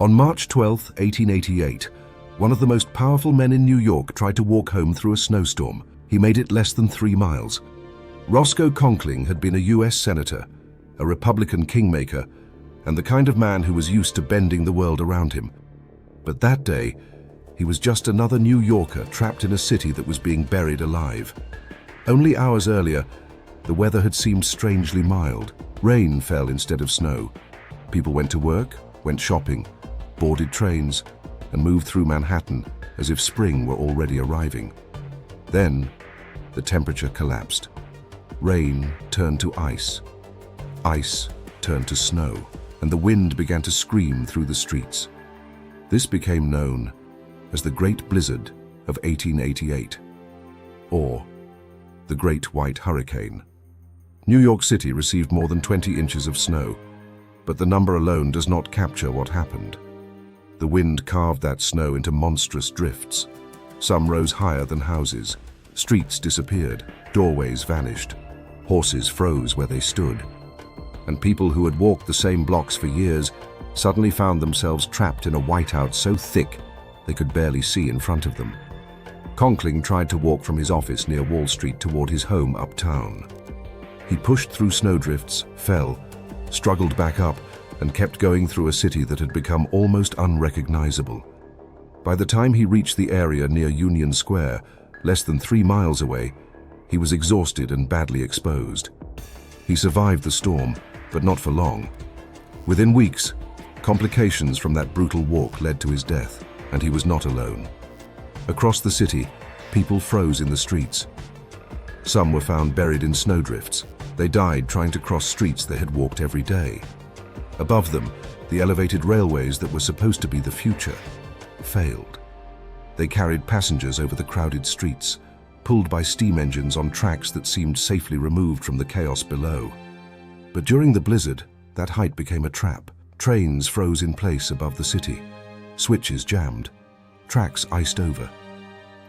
On March 12, 1888, one of the most powerful men in New York tried to walk home through a snowstorm. He made it less than 3 miles. Roscoe Conkling had been a US senator, a Republican kingmaker, and the kind of man who was used to bending the world around him. But that day, he was just another New Yorker trapped in a city that was being buried alive. Only hours earlier, the weather had seemed strangely mild. Rain fell instead of snow. People went to work, went shopping, boarded trains, and moved through Manhattan as if spring were already arriving. Then, the temperature collapsed. Rain turned to ice. Ice turned to snow, and the wind began to scream through the streets. This became known as the Great Blizzard of 1888, or the Great White Hurricane. New York City received more than 20 inches of snow, but the number alone does not capture what happened. The wind carved that snow into monstrous drifts. Some rose higher than houses. Streets disappeared. Doorways vanished. Horses froze where they stood. And people who had walked the same blocks for years suddenly found themselves trapped in a whiteout so thick they could barely see in front of them. Conkling tried to walk from his office near Wall Street toward his home uptown. He pushed through snowdrifts, fell, struggled back up, and kept going through a city that had become almost unrecognizable. By the time he reached the area near Union Square, less than 3 miles away, he was exhausted and badly exposed. He survived the storm, but not for long. Within weeks, complications from that brutal walk led to his death, and he was not alone. Across the city, people froze in the streets. Some were found buried in snowdrifts. They died trying to cross streets they had walked every day. Above them, the elevated railways that were supposed to be the future failed. They carried passengers over the crowded streets, pulled by steam engines on tracks that seemed safely removed from the chaos below. But during the blizzard, that height became a trap. Trains froze in place above the city. Switches jammed. Tracks iced over.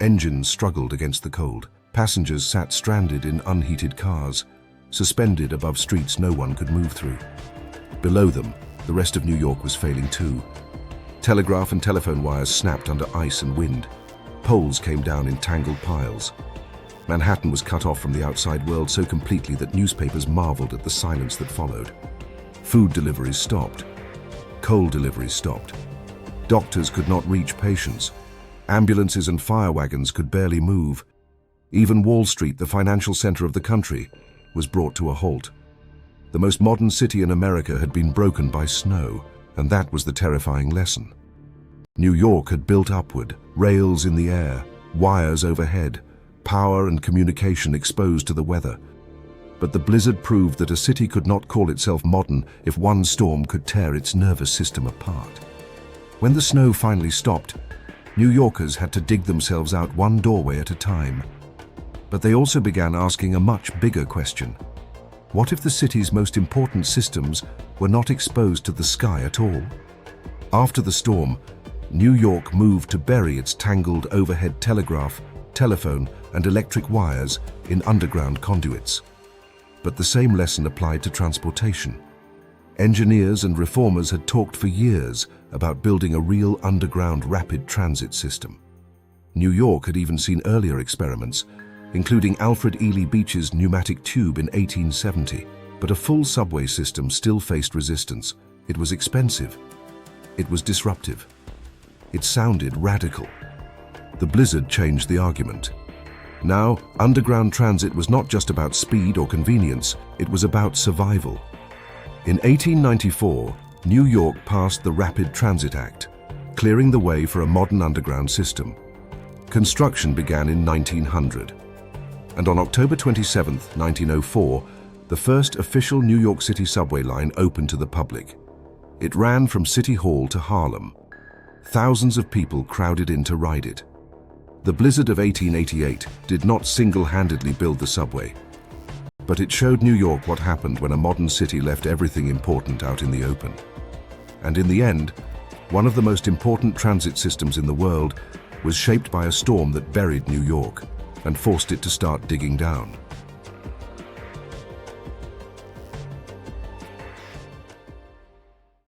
Engines struggled against the cold. Passengers sat stranded in unheated cars, suspended above streets no one could move through. Below them, the rest of New York was failing too. Telegraph and telephone wires snapped under ice and wind. Poles came down in tangled piles. Manhattan was cut off from the outside world so completely that newspapers marveled at the silence that followed. Food deliveries stopped. Coal deliveries stopped. Doctors could not reach patients. Ambulances and fire wagons could barely move. Even Wall Street, the financial center of the country, was brought to a halt. The most modern city in America had been broken by snow, and that was the terrifying lesson. New York had built upward, rails in the air, wires overhead, power and communication exposed to the weather. But the blizzard proved that a city could not call itself modern if one storm could tear its nervous system apart. When the snow finally stopped, New Yorkers had to dig themselves out one doorway at a time. But they also began asking a much bigger question. What if the city's most important systems were not exposed to the sky at all? After the storm, New York moved to bury its tangled overhead telegraph, telephone, and electric wires in underground conduits. But the same lesson applied to transportation. Engineers and reformers had talked for years about building a real underground rapid transit system. New York had even seen earlier experiments, including Alfred Ely Beach's pneumatic tube in 1870. But a full subway system still faced resistance. It was expensive. It was disruptive. It sounded radical. The blizzard changed the argument. Now, underground transit was not just about speed or convenience, it was about survival. In 1894, New York passed the Rapid Transit Act, clearing the way for a modern underground system. Construction began in 1900. And on October 27, 1904, the first official New York City subway line opened to the public. It ran from City Hall to Harlem. Thousands of people crowded in to ride it. The blizzard of 1888 did not single-handedly build the subway, but it showed New York what happened when a modern city left everything important out in the open. And in the end, one of the most important transit systems in the world was shaped by a storm that buried New York and forced it to start digging down.